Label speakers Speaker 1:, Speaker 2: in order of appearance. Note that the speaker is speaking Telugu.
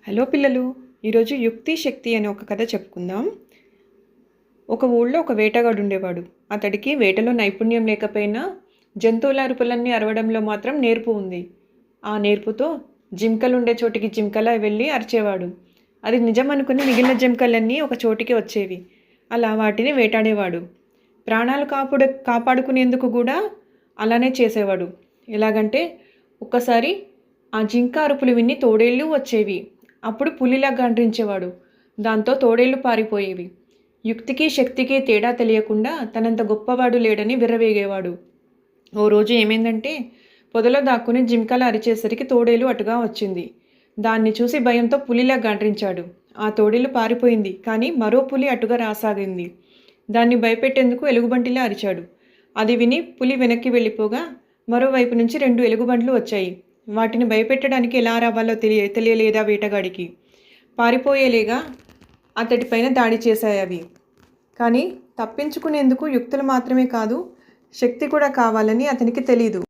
Speaker 1: హలో పిల్లలు, ఈరోజు యుక్తి శక్తి అనే ఒక కథ చెప్పుకుందాం. ఒక ఊళ్ళో ఒక వేటగాడు ఉండేవాడు. అతడికి వేటలో నైపుణ్యం లేకపోయినా జంతువుల అరుపులన్నీ అరవడంలో మాత్రం నేర్పు ఉంది. ఆ నేర్పుతో జింకలు ఉండే చోటికి జింకలా వెళ్ళి అరిచేవాడు. అది నిజం అనుకుని మిగిలిన జింకలన్నీ ఒక చోటికి వచ్చేవి. అలా వాటిని వేటాడేవాడు. ప్రాణాలు కాపాడుకునేందుకు కూడా అలానే చేసేవాడు. ఎలాగంటే ఒక్కసారి ఆ జింక అరుపులు విని తోడేళ్ళు వచ్చేవి. అప్పుడు పులిలా గండ్రించేవాడు. దాంతో తోడేళ్లు పారిపోయేవి. యుక్తికి శక్తికి తేడా తెలియకుండా తనంత గొప్పవాడు లేడని విర్రవీగేవాడు. ఓ రోజు ఏమైందంటే పొదలో దాక్కుని జింకల అరిచేసరికి తోడేలు అటుగా వచ్చింది. దాన్ని చూసి భయంతో పులిలా గండ్రించాడు. ఆ తోడేలు పారిపోయింది, కానీ మరో పులి అటుగా రాసాగింది. దాన్ని భయపెట్టేందుకు ఎలుగుబంటిలా అరిచాడు. అది విని పులి వెనక్కి వెళ్ళిపోగా మరోవైపు నుంచి 2 ఎలుగుబంట్లు వచ్చాయి. వాటిని భయపెట్టడానికి ఎలా రావాలో తెలియలేదా వేటగాడికి. పారిపోయేలేగా అతడిపైన దాడి చేశాయి అవి. కానీ తప్పించుకునేందుకు యుక్తులు మాత్రమే కాదు, శక్తి కూడా కావాలని అతనికి తెలీదు.